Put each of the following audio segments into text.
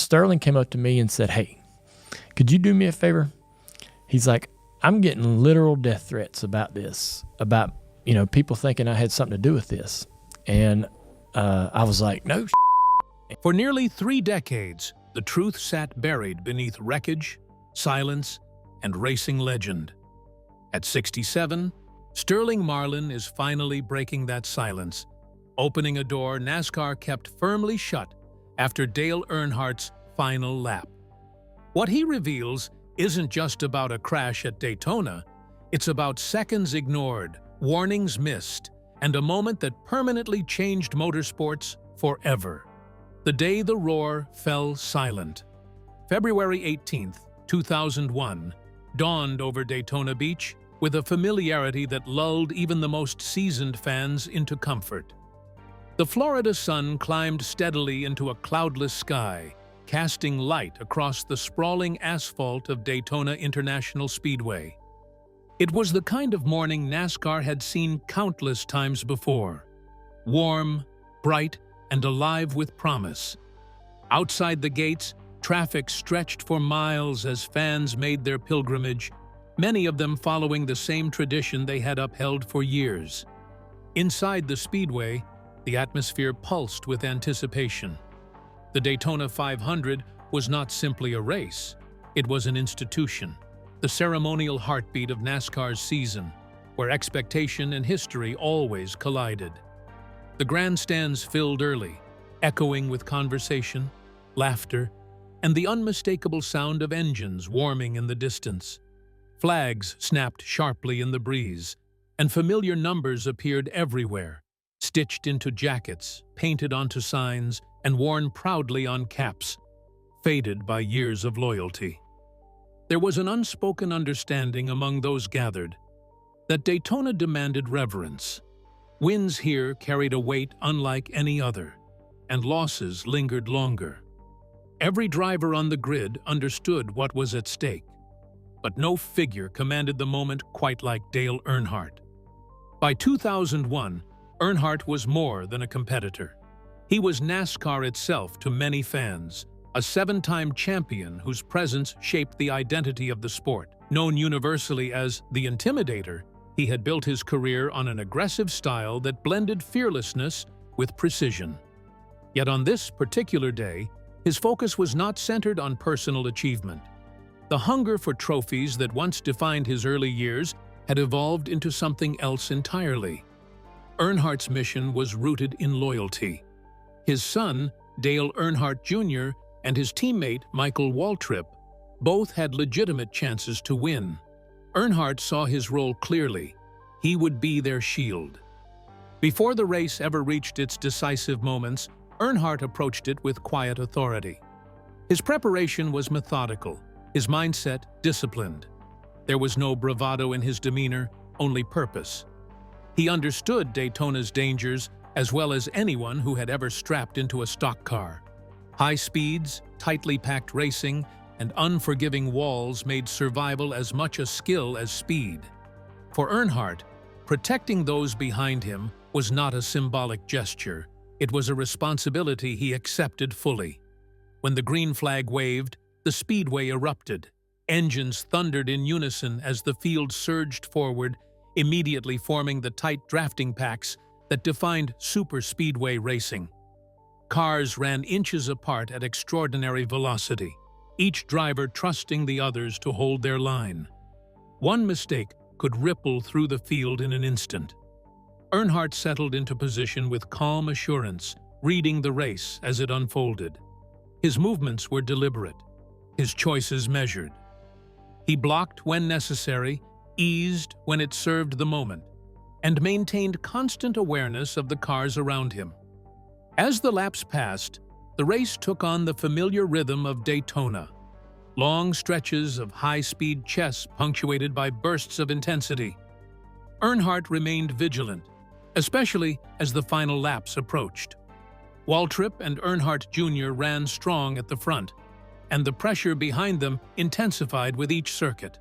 Sterling came up to me and said, "Hey, could you do me a favor?" He's like, "I'm getting literal death threats about this, about, people thinking I had something to do with this." And I was like, "No." For nearly 3 decades, the truth sat buried beneath wreckage, silence, and racing legend. At 67, Sterling Marlin is finally breaking that silence, opening a door NASCAR kept firmly shut after Dale Earnhardt's final lap. What he reveals isn't just about a crash at Daytona, it's about seconds ignored, warnings missed, and a moment that permanently changed motorsports forever. The day the roar fell silent. February 18, 2001, dawned over Daytona Beach with a familiarity that lulled even the most seasoned fans into comfort. The Florida sun climbed steadily into a cloudless sky, casting light across the sprawling asphalt of Daytona International Speedway. It was the kind of morning NASCAR had seen countless times before. Warm, bright, and alive with promise. Outside the gates, traffic stretched for miles as fans made their pilgrimage, many of them following the same tradition they had upheld for years. Inside the speedway, the atmosphere pulsed with anticipation. The Daytona 500 was not simply a race, it was an institution, the ceremonial heartbeat of NASCAR's season, where expectation and history always collided. The grandstands filled early, echoing with conversation, laughter, and the unmistakable sound of engines warming in the distance. Flags snapped sharply in the breeze, and familiar numbers appeared everywhere, stitched into jackets, painted onto signs, and worn proudly on caps, faded by years of loyalty. There was an unspoken understanding among those gathered that Daytona demanded reverence. Wins here carried a weight unlike any other, and losses lingered longer. Every driver on the grid understood what was at stake, but no figure commanded the moment quite like Dale Earnhardt. By 2001, Earnhardt was more than a competitor. He was NASCAR itself to many fans, a 7-time champion whose presence shaped the identity of the sport. Known universally as the Intimidator, he had built his career on an aggressive style that blended fearlessness with precision. Yet on this particular day, his focus was not centered on personal achievement. The hunger for trophies that once defined his early years had evolved into something else entirely. Earnhardt's mission was rooted in loyalty. His son, Dale Earnhardt Jr., and his teammate, Michael Waltrip, both had legitimate chances to win. Earnhardt saw his role clearly. He would be their shield. Before the race ever reached its decisive moments, Earnhardt approached it with quiet authority. His preparation was methodical, his mindset disciplined. There was no bravado in his demeanor, only purpose. He understood Daytona's dangers as well as anyone who had ever strapped into a stock car. High speeds, tightly packed racing, and unforgiving walls made survival as much a skill as speed. For Earnhardt, protecting those behind him was not a symbolic gesture. It was a responsibility he accepted fully. When the green flag waved, the speedway erupted. Engines thundered in unison as the field surged forward, immediately forming the tight drafting packs that defined superspeedway racing. Cars ran inches apart at extraordinary velocity, each driver trusting the others to hold their line. One mistake could ripple through the field in an instant. Earnhardt settled into position with calm assurance, reading the race as it unfolded. His movements were deliberate, his choices measured. He blocked when necessary, eased when it served the moment, and maintained constant awareness of the cars around him. As the laps passed, the race took on the familiar rhythm of Daytona. Long stretches of high-speed chess punctuated by bursts of intensity. Earnhardt remained vigilant, especially as the final laps approached. Waltrip and Earnhardt Jr. ran strong at the front, and the pressure behind them intensified with each circuit.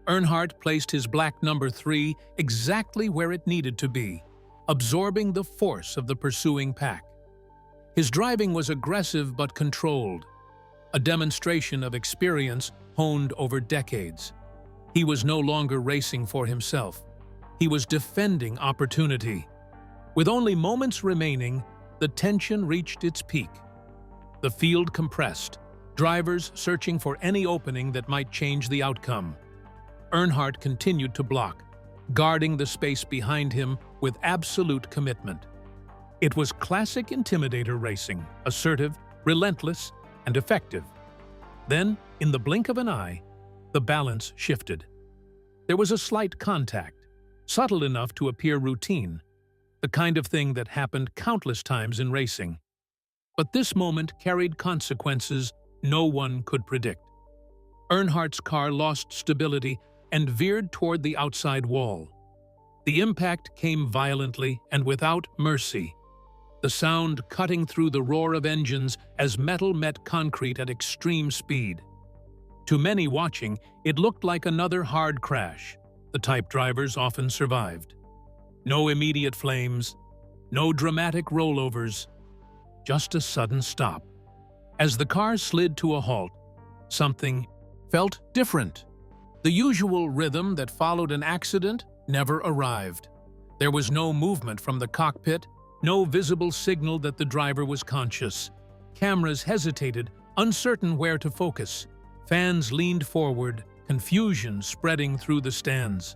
Earnhardt placed his black number 3 exactly where it needed to be, absorbing the force of the pursuing pack. His driving was aggressive but controlled. a demonstration of experience honed over decades. He was no longer racing for himself. He was defending opportunity. With only moments remaining, the tension reached its peak. The field compressed, drivers searching for any opening that might change the outcome. Earnhardt continued to block, guarding the space behind him with absolute commitment. It was classic intimidator racing, assertive, relentless, and effective. Then, in the blink of an eye, the balance shifted. There was a slight contact, subtle enough to appear routine, the kind of thing that happened countless times in racing. But this moment carried consequences no one could predict. Earnhardt's car lost stability and veered toward the outside wall. The impact came violently and without mercy, the sound cutting through the roar of engines as metal met concrete at extreme speed. To many watching, it looked like another hard crash, the type drivers often survived. No immediate flames, no dramatic rollovers, just a sudden stop. As the car slid to a halt, something felt different. The usual rhythm that followed an accident never arrived. There was no movement from the cockpit, no visible signal that the driver was conscious. Cameras hesitated, uncertain where to focus. Fans leaned forward, confusion spreading through the stands.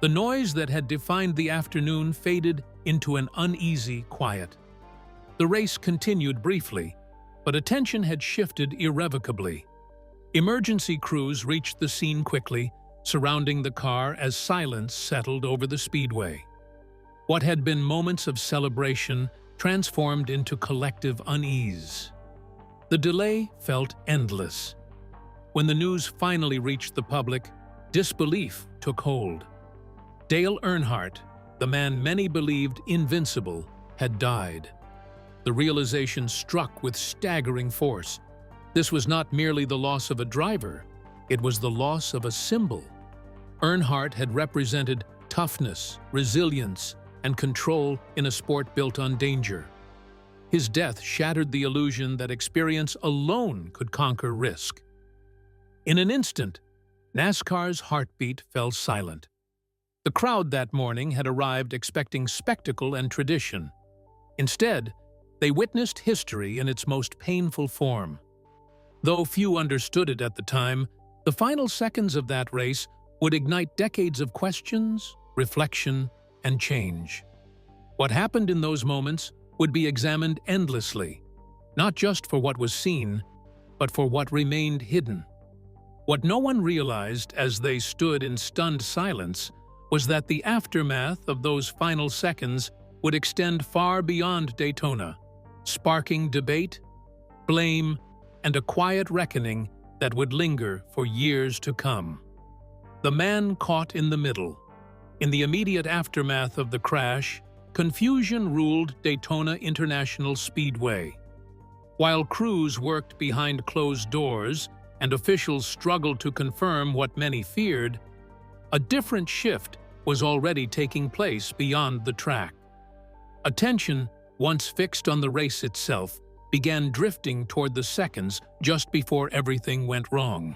The noise that had defined the afternoon faded into an uneasy quiet. The race continued briefly, but attention had shifted irrevocably. Emergency crews reached the scene quickly, surrounding the car as silence settled over the speedway. What had been moments of celebration transformed into collective unease. The delay felt endless. When the news finally reached the public, disbelief took hold. Dale Earnhardt, the man many believed invincible, had died. The realization struck with staggering force. This was not merely the loss of a driver, it was the loss of a symbol. Earnhardt had represented toughness, resilience, and control in a sport built on danger. His death shattered the illusion that experience alone could conquer risk. In an instant, NASCAR's heartbeat fell silent. The crowd that morning had arrived expecting spectacle and tradition. Instead, they witnessed history in its most painful form. Though few understood it at the time, the final seconds of that race would ignite decades of questions, reflection, and change. What happened in those moments would be examined endlessly, not just for what was seen, but for what remained hidden. What no one realized as they stood in stunned silence was that the aftermath of those final seconds would extend far beyond Daytona, sparking debate, blame, and a quiet reckoning that would linger for years to come. The man caught in the middle. In the immediate aftermath of the crash, confusion ruled Daytona International Speedway. While crews worked behind closed doors and officials struggled to confirm what many feared, a different shift was already taking place beyond the track. Attention, once fixed on the race itself, began drifting toward the seconds just before everything went wrong.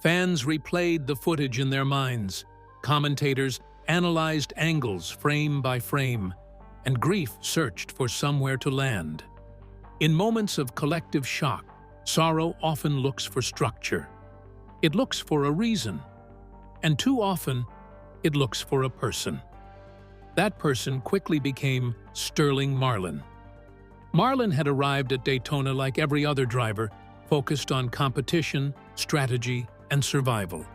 Fans replayed the footage in their minds, commentators analyzed angles frame by frame, and grief searched for somewhere to land. In moments of collective shock, sorrow often looks for structure. It looks for a reason, and too often, it looks for a person. That person quickly became Sterling Marlin. Marlin had arrived at Daytona like every other driver, focused on competition, strategy, and survival.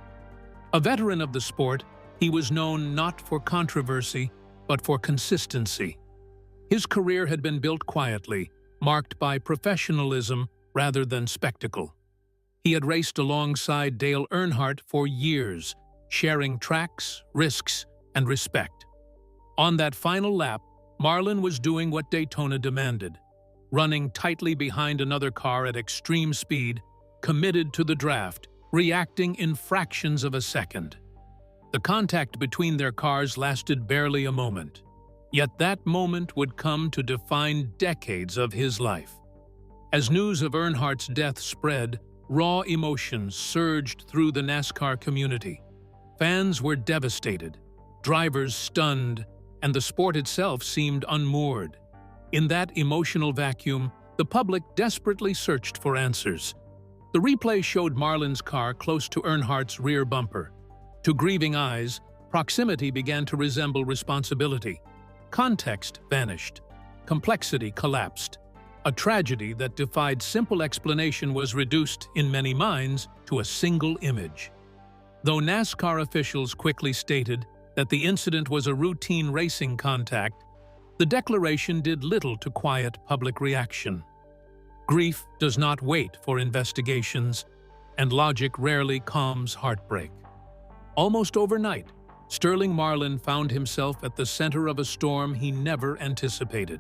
A veteran of the sport, he was known not for controversy, but for consistency. His career had been built quietly, marked by professionalism rather than spectacle. He had raced alongside Dale Earnhardt for years, sharing tracks, risks, and respect. On that final lap, Marlin was doing what Daytona demanded, running tightly behind another car at extreme speed, committed to the draft, reacting in fractions of a second. The contact between their cars lasted barely a moment, yet that moment would come to define decades of his life. As news of Earnhardt's death spread, raw emotions surged through the NASCAR community. Fans were devastated, drivers stunned, and the sport itself seemed unmoored. In that emotional vacuum, the public desperately searched for answers. The replay showed Marlin's car close to Earnhardt's rear bumper. To grieving eyes, proximity began to resemble responsibility. Context vanished. Complexity collapsed. A tragedy that defied simple explanation was reduced, in many minds, to a single image. Though NASCAR officials quickly stated that the incident was a routine racing contact, the declaration did little to quiet public reaction. Grief does not wait for investigations, and logic rarely calms heartbreak. Almost overnight, Sterling Marlin found himself at the center of a storm he never anticipated.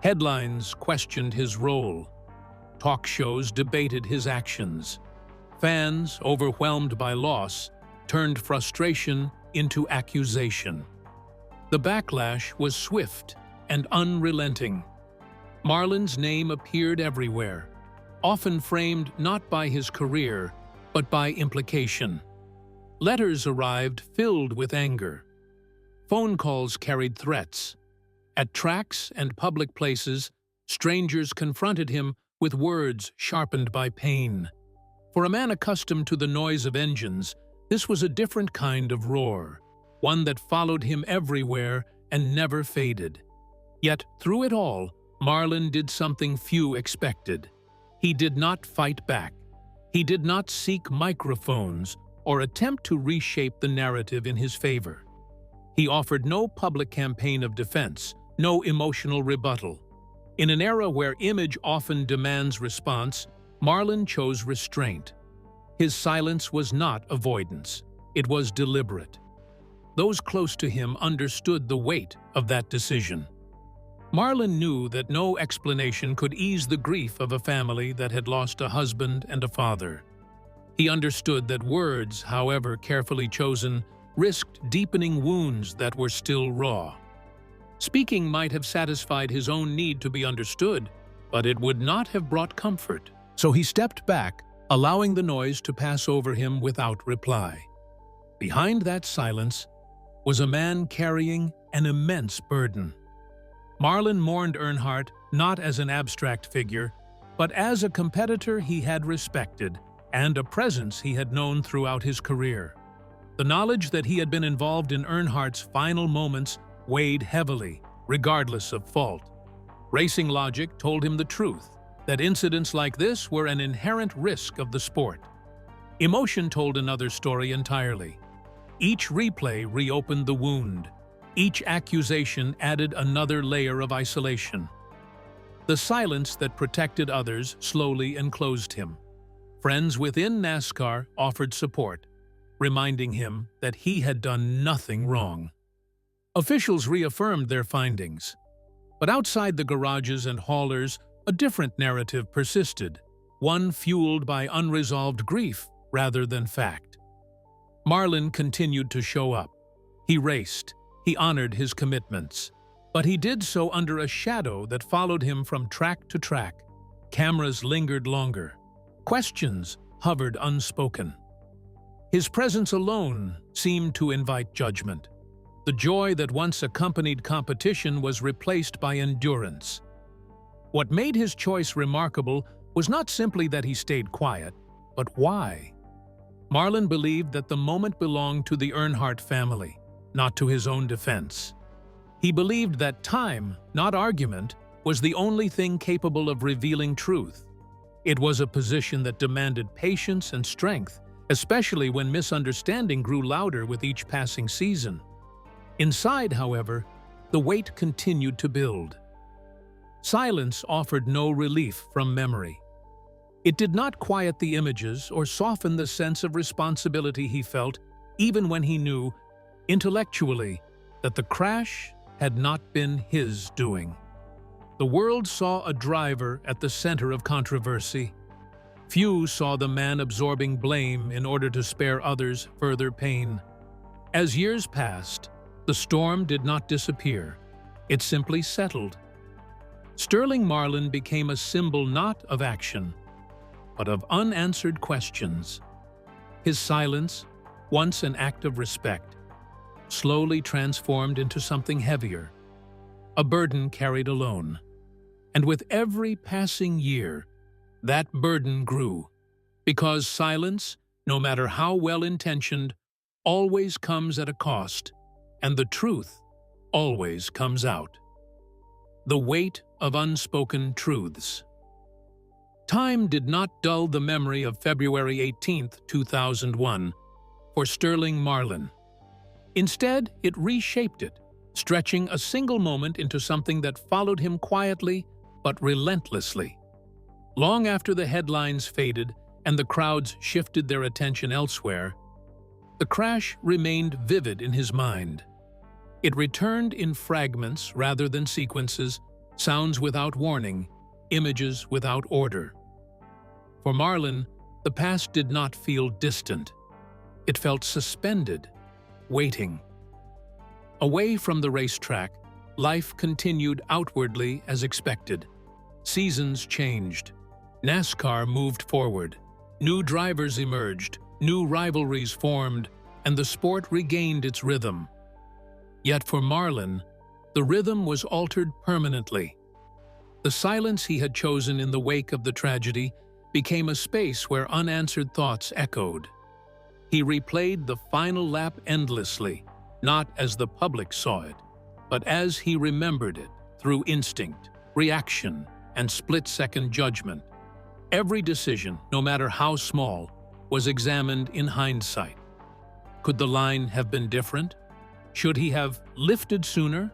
Headlines questioned his role. Talk shows debated his actions. Fans, overwhelmed by loss, turned frustration into accusation. The backlash was swift and unrelenting. Marlin's name appeared everywhere, often framed not by his career, but by implication. Letters arrived filled with anger. Phone calls carried threats. At tracks and public places, strangers confronted him with words sharpened by pain. For a man accustomed to the noise of engines, this was a different kind of roar, one that followed him everywhere and never faded. Yet, through it all, Marlin did something few expected. He did not fight back. He did not seek microphones or attempt to reshape the narrative in his favor. He offered no public campaign of defense, no emotional rebuttal. In an era where image often demands response, Marlin chose restraint. His silence was not avoidance. It was deliberate. Those close to him understood the weight of that decision. Marlin knew that no explanation could ease the grief of a family that had lost a husband and a father. He understood that words, however carefully chosen, risked deepening wounds that were still raw. Speaking might have satisfied his own need to be understood, but it would not have brought comfort. So he stepped back, allowing the noise to pass over him without reply. Behind that silence was a man carrying an immense burden. Marlin mourned Earnhardt not as an abstract figure, but as a competitor he had respected and a presence he had known throughout his career. The knowledge that he had been involved in Earnhardt's final moments weighed heavily, regardless of fault. Racing logic told him the truth, that incidents like this were an inherent risk of the sport. Emotion told another story entirely. Each replay reopened the wound. Each accusation added another layer of isolation. The silence that protected others slowly enclosed him. Friends within NASCAR offered support, reminding him that he had done nothing wrong. Officials reaffirmed their findings. But outside the garages and haulers, a different narrative persisted, one fueled by unresolved grief rather than fact. Marlin continued to show up. He raced. He honored his commitments. But he did so under a shadow that followed him from track to track. Cameras lingered longer. Questions hovered unspoken. His presence alone seemed to invite judgment. The joy that once accompanied competition was replaced by endurance. What made his choice remarkable was not simply that he stayed quiet, but why. Marlin believed that the moment belonged to the Earnhardt family, not to his own defense. He believed that time, not argument, was the only thing capable of revealing truth. It was a position that demanded patience and strength, especially when misunderstanding grew louder with each passing season. Inside, however, the weight continued to build. Silence offered no relief from memory. It did not quiet the images or soften the sense of responsibility he felt, even when he knew, intellectually, that the crash had not been his doing. The world saw a driver at the center of controversy. Few saw the man absorbing blame in order to spare others further pain. As years passed, the storm did not disappear. It simply settled. Sterling Marlin became a symbol not of action, but of unanswered questions. His silence, once an act of respect, slowly transformed into something heavier, a burden carried alone. And with every passing year, that burden grew, because silence, no matter how well-intentioned, always comes at a cost, and the truth always comes out. The weight of unspoken truths. Time did not dull the memory of February 18, 2001, for Sterling Marlin. Instead, it reshaped it, stretching a single moment into something that followed him quietly but relentlessly. Long after the headlines faded and the crowds shifted their attention elsewhere, the crash remained vivid in his mind. It returned in fragments rather than sequences, sounds without warning, images without order. For Marlin, the past did not feel distant. It felt suspended, waiting. Away from the racetrack, life continued outwardly as expected. Seasons changed. NASCAR moved forward. New drivers emerged, new rivalries formed, and the sport regained its rhythm. Yet for Marlin, the rhythm was altered permanently. The silence he had chosen in the wake of the tragedy became a space where unanswered thoughts echoed. He replayed the final lap endlessly, not as the public saw it, but as he remembered it through instinct, reaction, and split-second judgment. Every decision, no matter how small, was examined in hindsight. Could the line have been different? Should he have lifted sooner?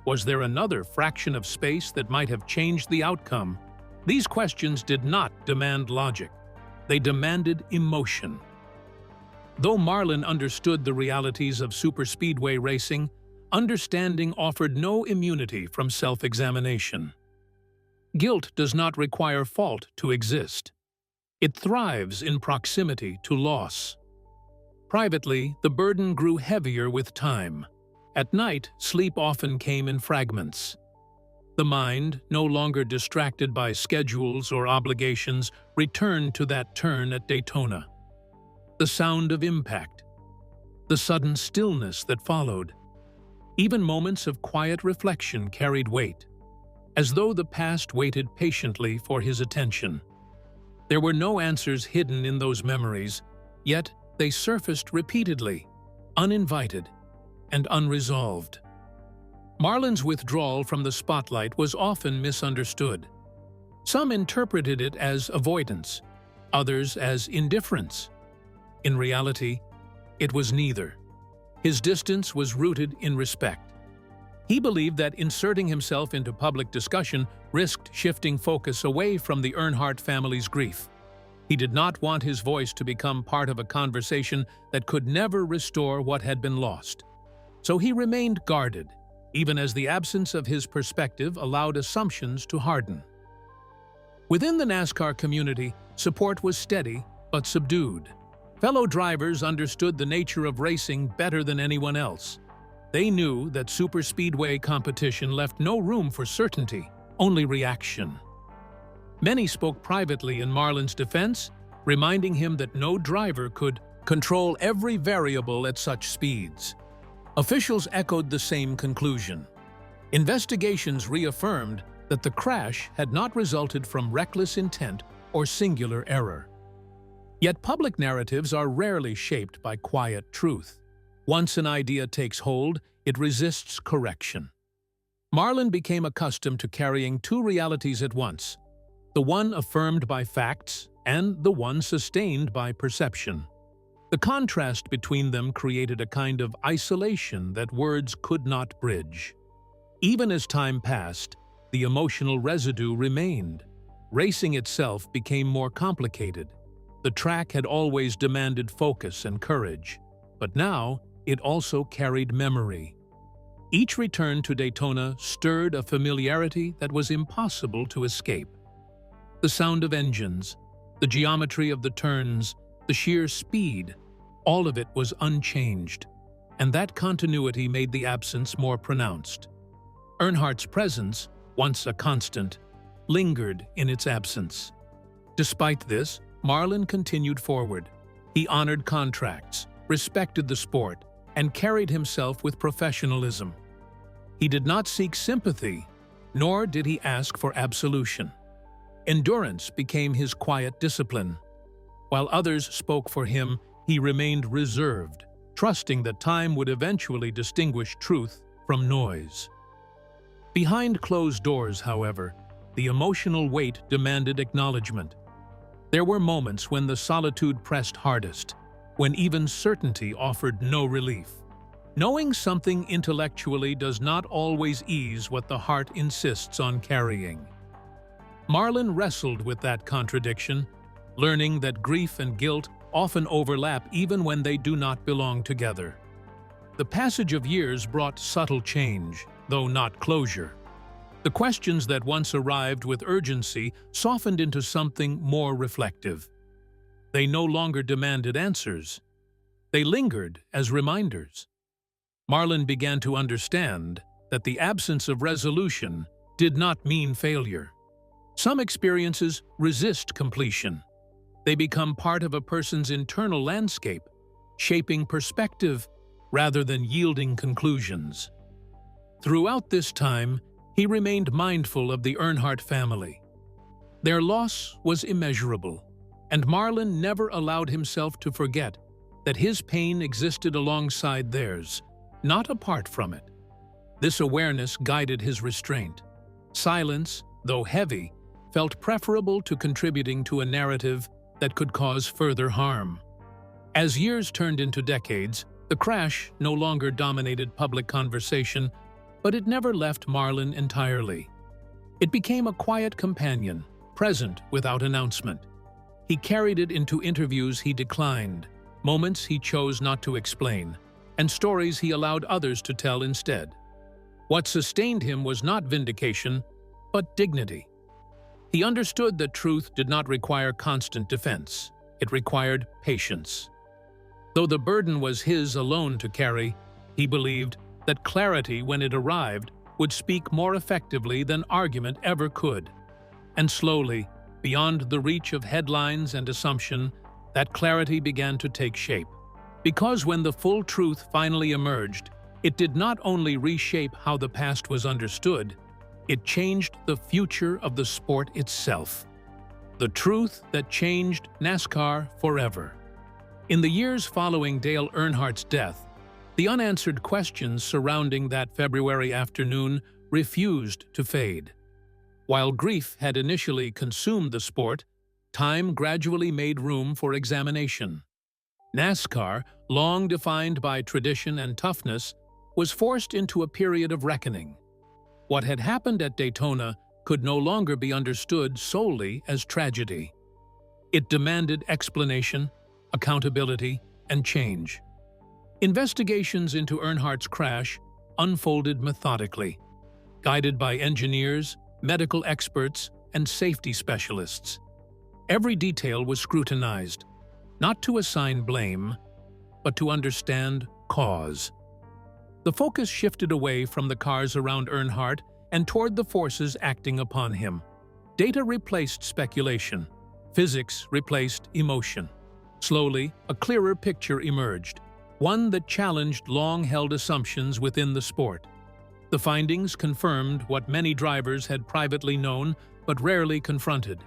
Was there another fraction of space that might have changed the outcome? These questions did not demand logic. They demanded emotion. Though Marlin understood the realities of superspeedway racing, understanding offered no immunity from self-examination. Guilt does not require fault to exist. It thrives in proximity to loss. Privately, the burden grew heavier with time. At night, sleep often came in fragments. The mind, no longer distracted by schedules or obligations, returned to that turn at Daytona. The sound of impact. The sudden stillness that followed. Even moments of quiet reflection carried weight, as though the past waited patiently for his attention. There were no answers hidden in those memories, yet they surfaced repeatedly, uninvited and unresolved. Marlin's withdrawal from the spotlight was often misunderstood. Some interpreted it as avoidance, others as indifference. In reality, it was neither. His distance was rooted in respect. He believed that inserting himself into public discussion risked shifting focus away from the Earnhardt family's grief. He did not want his voice to become part of a conversation that could never restore what had been lost. So he remained guarded, even as the absence of his perspective allowed assumptions to harden. Within the NASCAR community, support was steady but subdued. Fellow drivers understood the nature of racing better than anyone else. They knew that superspeedway competition left no room for certainty, only reaction. Many spoke privately in Marlin's defense, reminding him that no driver could control every variable at such speeds. Officials echoed the same conclusion. Investigations reaffirmed that the crash had not resulted from reckless intent or singular error. Yet public narratives are rarely shaped by quiet truth. Once an idea takes hold, it resists correction. Marlin became accustomed to carrying two realities at once, the one affirmed by facts and the one sustained by perception. The contrast between them created a kind of isolation that words could not bridge. Even as time passed, the emotional residue remained. Racing itself became more complicated. The track had always demanded focus and courage, but now it also carried memory. Each return to Daytona stirred a familiarity that was impossible to escape. The sound of engines, the geometry of the turns, the sheer speed, all of it was unchanged, and that continuity made the absence more pronounced. Earnhardt's presence, once a constant, lingered in its absence. Despite this, Marlin continued forward. He honored contracts, respected the sport, and carried himself with professionalism. He did not seek sympathy, nor did he ask for absolution. Endurance became his quiet discipline. While others spoke for him, he remained reserved, trusting that time would eventually distinguish truth from noise. Behind closed doors, however, the emotional weight demanded acknowledgement. There were moments when the solitude pressed hardest, when even certainty offered no relief. Knowing something intellectually does not always ease what the heart insists on carrying. Marlin wrestled with that contradiction, learning that grief and guilt often overlap even when they do not belong together. The passage of years brought subtle change, though not closure. The questions that once arrived with urgency softened into something more reflective. They no longer demanded answers. They lingered as reminders. Marlin began to understand that the absence of resolution did not mean failure. Some experiences resist completion. They become part of a person's internal landscape, shaping perspective rather than yielding conclusions. Throughout this time, he remained mindful of the Earnhardt family. Their loss was immeasurable, and Marlin never allowed himself to forget that his pain existed alongside theirs, not apart from it. This awareness guided his restraint. Silence, though heavy, felt preferable to contributing to a narrative that could cause further harm. As years turned into decades, the crash no longer dominated public conversation, but it never left Marlin entirely. It became a quiet companion, present without announcement. He carried it into interviews he declined, moments he chose not to explain, and stories he allowed others to tell instead. What sustained him was not vindication, but dignity. He understood that truth did not require constant defense. It required patience. Though the burden was his alone to carry, he believed that clarity, when it arrived, would speak more effectively than argument ever could. And slowly, beyond the reach of headlines and assumption, that clarity began to take shape. Because when the full truth finally emerged, it did not only reshape how the past was understood, it changed the future of the sport itself. The truth that changed NASCAR forever. In the years following Dale Earnhardt's death, the unanswered questions surrounding that February afternoon refused to fade. While grief had initially consumed the sport, time gradually made room for examination. NASCAR, long defined by tradition and toughness, was forced into a period of reckoning. What had happened at Daytona could no longer be understood solely as tragedy. It demanded explanation, accountability, and change. Investigations into Earnhardt's crash unfolded methodically, guided by engineers, medical experts, and safety specialists. Every detail was scrutinized, not to assign blame, but to understand cause. The focus shifted away from the cars around Earnhardt and toward the forces acting upon him. Data replaced speculation. Physics replaced emotion. Slowly, a clearer picture emerged, one that challenged long-held assumptions within the sport. The findings confirmed what many drivers had privately known but rarely confronted.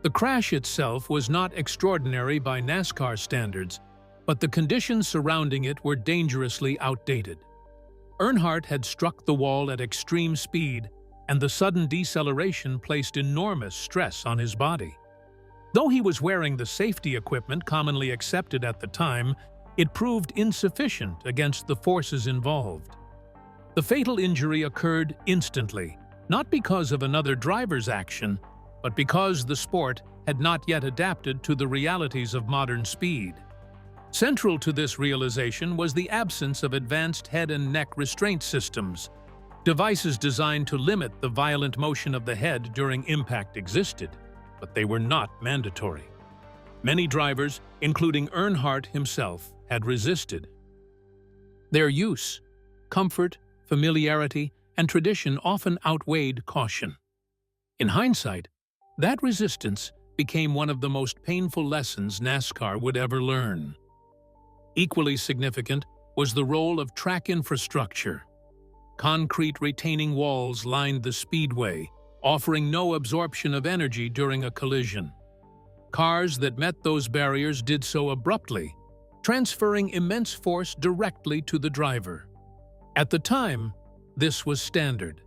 The crash itself was not extraordinary by NASCAR standards, but the conditions surrounding it were dangerously outdated. Earnhardt had struck the wall at extreme speed, and the sudden deceleration placed enormous stress on his body. Though he was wearing the safety equipment commonly accepted at the time, it proved insufficient against the forces involved. The fatal injury occurred instantly, not because of another driver's action, but because the sport had not yet adapted to the realities of modern speed. Central to this realization was the absence of advanced head and neck restraint systems. Devices designed to limit the violent motion of the head during impact existed, but they were not mandatory. Many drivers, including Earnhardt himself, had resisted. Their use, comfort, familiarity, and tradition often outweighed caution. In hindsight, that resistance became one of the most painful lessons NASCAR would ever learn. Equally significant was the role of track infrastructure. Concrete retaining walls lined the speedway, offering no absorption of energy during a collision. Cars that met those barriers did so abruptly, transferring immense force directly to the driver. At the time, this was standard.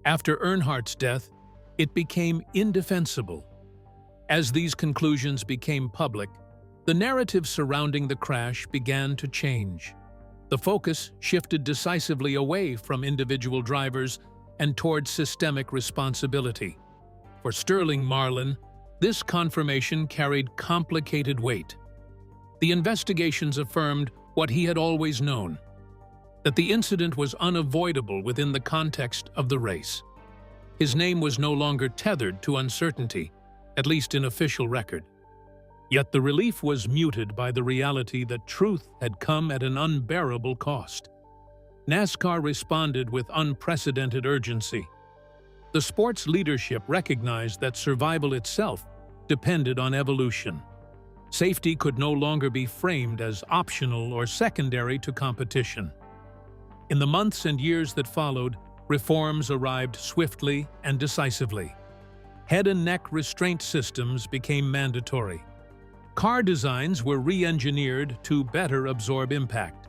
After Earnhardt's death, it became indefensible. As these conclusions became public, the narrative surrounding the crash began to change. The focus shifted decisively away from individual drivers and toward systemic responsibility. For Sterling Marlin, this confirmation carried complicated weight. The investigations affirmed what he had always known, that the incident was unavoidable within the context of the race. His name was no longer tethered to uncertainty, at least in official record. Yet the relief was muted by the reality that truth had come at an unbearable cost. NASCAR responded with unprecedented urgency. The sport's leadership recognized that survival itself depended on evolution. Safety could no longer be framed as optional or secondary to competition. In the months and years that followed, reforms arrived swiftly and decisively. Head and neck restraint systems became mandatory. Car designs were re-engineered to better absorb impact.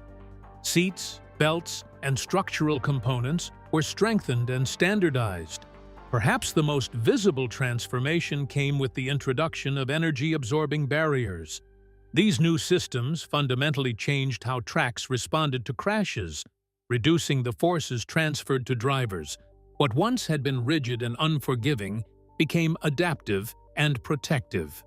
Seats, belts, and structural components were strengthened and standardized. Perhaps the most visible transformation came with the introduction of energy-absorbing barriers. These new systems fundamentally changed how tracks responded to crashes, reducing the forces transferred to drivers. What once had been rigid and unforgiving became adaptive and protective.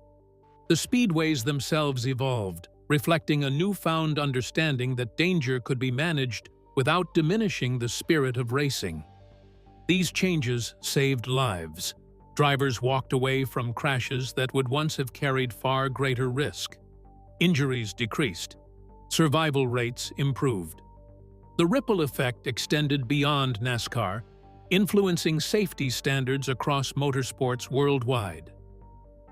The speedways themselves evolved, reflecting a newfound understanding that danger could be managed without diminishing the spirit of racing. These changes saved lives. Drivers walked away from crashes that would once have carried far greater risk. Injuries decreased. Survival rates improved. The ripple effect extended beyond NASCAR, influencing safety standards across motorsports worldwide.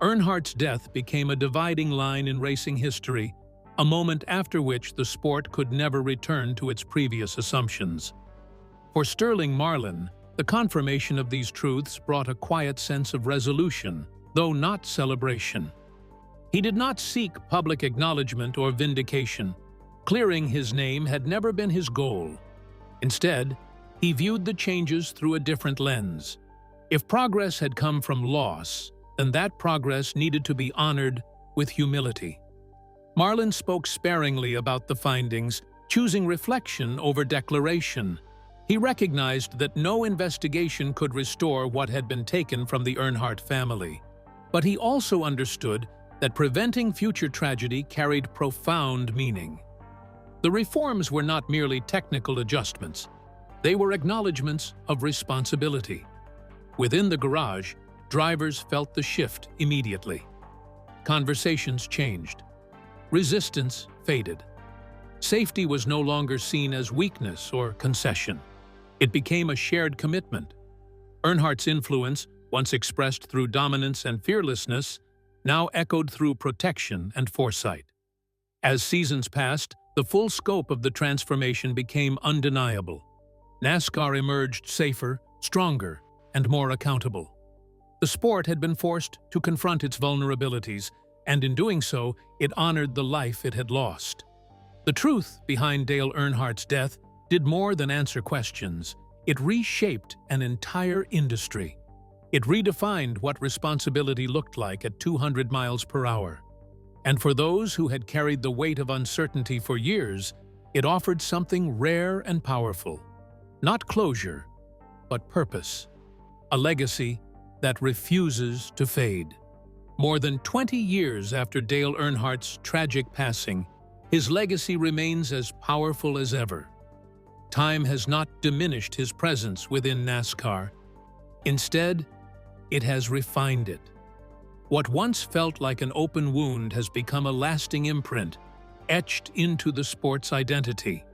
Earnhardt's death became a dividing line in racing history, a moment after which the sport could never return to its previous assumptions. For Sterling Marlin, the confirmation of these truths brought a quiet sense of resolution, though not celebration. He did not seek public acknowledgement or vindication. Clearing his name had never been his goal. Instead, he viewed the changes through a different lens. If progress had come from loss, then that progress needed to be honored with humility. Marlin spoke sparingly about the findings, choosing reflection over declaration. He recognized that no investigation could restore what had been taken from the Earnhardt family. But he also understood that preventing future tragedy carried profound meaning. The reforms were not merely technical adjustments. They were acknowledgments of responsibility. Within the garage, drivers felt the shift immediately. Conversations changed. Resistance faded. Safety was no longer seen as weakness or concession. It became a shared commitment. Earnhardt's influence, once expressed through dominance and fearlessness, now echoed through protection and foresight. As seasons passed, the full scope of the transformation became undeniable. NASCAR emerged safer, stronger, and more accountable. The sport had been forced to confront its vulnerabilities, and in doing so, it honored the life it had lost. The truth behind Dale Earnhardt's death did more than answer questions. It reshaped an entire industry. It redefined what responsibility looked like at 200 miles per hour. And for those who had carried the weight of uncertainty for years, it offered something rare and powerful. Not closure, but purpose. A legacy that refuses to fade. More than 20 years after Dale Earnhardt's tragic passing, his legacy remains as powerful as ever. Time has not diminished his presence within NASCAR. Instead, it has refined it. What once felt like an open wound has become a lasting imprint, etched into the sport's identity.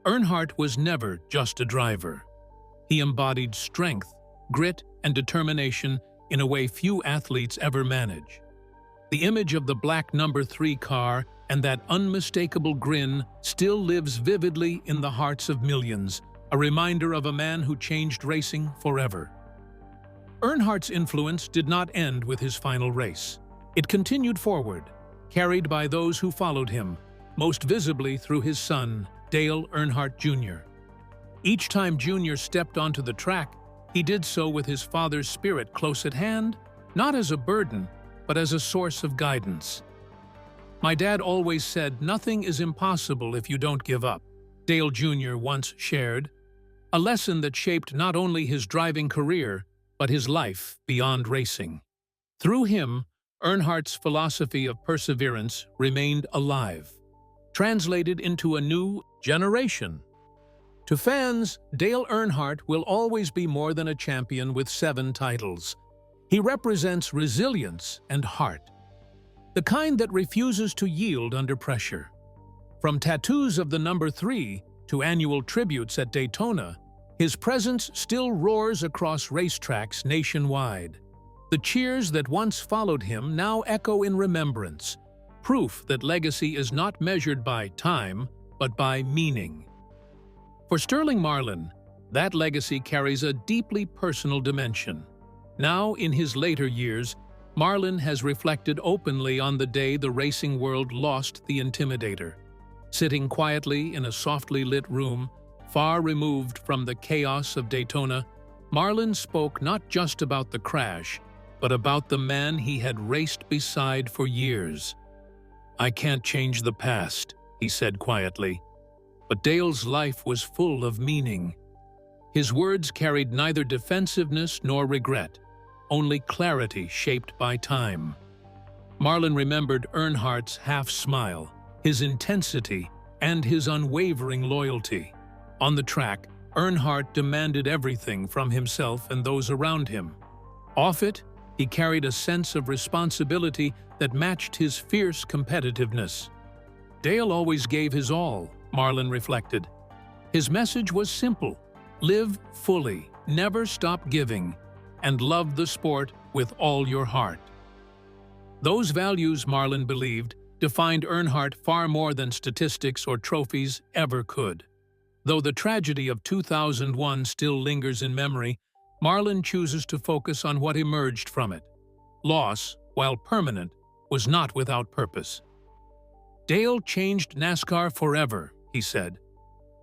Earnhardt was never just a driver. He embodied strength, grit, and determination in a way few athletes ever manage. The image of the black number 3 car and that unmistakable grin still lives vividly in the hearts of millions, a reminder of a man who changed racing forever. Earnhardt's influence did not end with his final race. It continued forward, carried by those who followed him, most visibly through his son, Dale Earnhardt Jr. Each time Jr. stepped onto the track, he did so with his father's spirit close at hand, not as a burden, but as a source of guidance. "My dad always said nothing is impossible if you don't give up," Dale Jr. once shared, a lesson that shaped not only his driving career, but his life beyond racing. Through him, Earnhardt's philosophy of perseverance remained alive, translated into a new generation. To fans, Dale Earnhardt will always be more than a champion with 7 titles. He represents resilience and heart, the kind that refuses to yield under pressure. From tattoos of the number 3 to annual tributes at Daytona, his presence still roars across racetracks nationwide. The cheers that once followed him now echo in remembrance, proof that legacy is not measured by time, but by meaning. For Sterling Marlin, that legacy carries a deeply personal dimension. Now, in his later years, Marlin has reflected openly on the day the racing world lost the Intimidator. Sitting quietly in a softly lit room, far removed from the chaos of Daytona, Marlin spoke not just about the crash, but about the man he had raced beside for years. "I can't change the past," he said quietly. But Dale's life was full of meaning. His words carried neither defensiveness nor regret, only clarity shaped by time. Marlin remembered Earnhardt's half-smile, his intensity, and his unwavering loyalty. On the track, Earnhardt demanded everything from himself and those around him. Off it, he carried a sense of responsibility that matched his fierce competitiveness. Dale always gave his all, Marlin reflected. His message was simple: live fully, never stop giving, and love the sport with all your heart. Those values, Marlin believed, defined Earnhardt far more than statistics or trophies ever could. Though the tragedy of 2001 still lingers in memory, Marlin chooses to focus on what emerged from it. Loss, while permanent, was not without purpose. "Dale changed NASCAR forever," he said.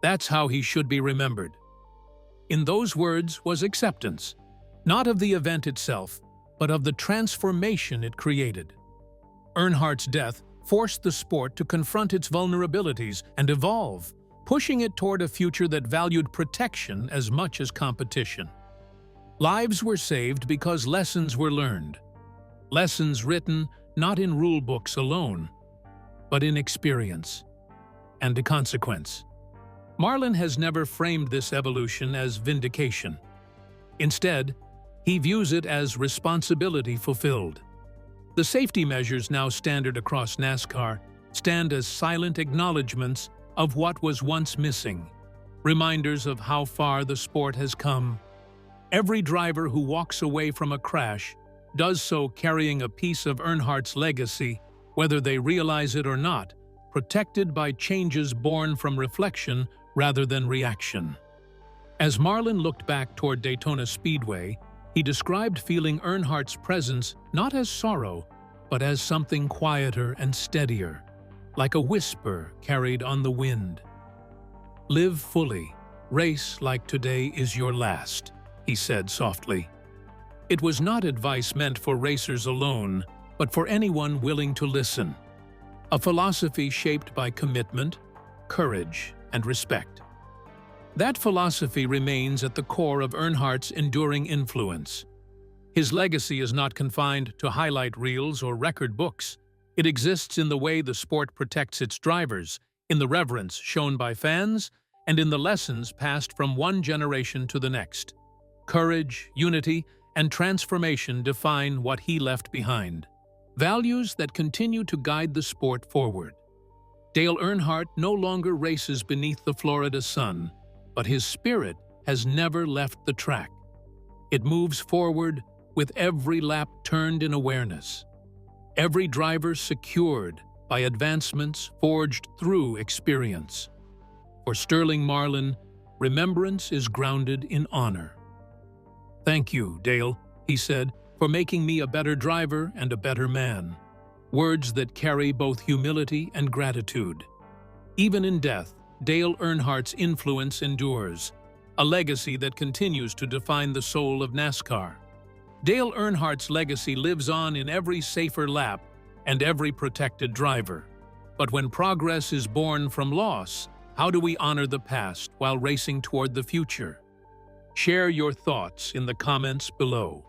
"That's how he should be remembered." In those words was acceptance, not of the event itself, but of the transformation it created. Earnhardt's death forced the sport to confront its vulnerabilities and evolve, pushing it toward a future that valued protection as much as competition. Lives were saved because lessons were learned. Lessons written not in rule books alone, but in experience and a consequence. Marlin has never framed this evolution as vindication. Instead, he views it as responsibility fulfilled. The safety measures now standard across NASCAR stand as silent acknowledgments of what was once missing, reminders of how far the sport has come. Every driver who walks away from a crash does so carrying a piece of Earnhardt's legacy, whether they realize it or not, protected by changes born from reflection rather than reaction. As Marlin looked back toward Daytona Speedway, he described feeling Earnhardt's presence not as sorrow, but as something quieter and steadier, like a whisper carried on the wind. "Live fully, race like today is your last," he said softly. It was not advice meant for racers alone, but for anyone willing to listen. A philosophy shaped by commitment, courage, and respect. That philosophy remains at the core of Earnhardt's enduring influence. His legacy is not confined to highlight reels or record books. It exists in the way the sport protects its drivers, in the reverence shown by fans, and in the lessons passed from one generation to the next. Courage, unity, and transformation define what he left behind. Values that continue to guide the sport forward. Dale Earnhardt no longer races beneath the Florida sun, but his spirit has never left the track. It moves forward with every lap turned in awareness, every driver secured by advancements forged through experience. For Sterling Marlin, remembrance is grounded in honor. "Thank you, Dale," he said, "for making me a better driver and a better man." Words that carry both humility and gratitude. Even in death, Dale Earnhardt's influence endures, a legacy that continues to define the soul of NASCAR. Dale Earnhardt's legacy lives on in every safer lap and every protected driver. But when progress is born from loss, how do we honor the past while racing toward the future? Share your thoughts in the comments below.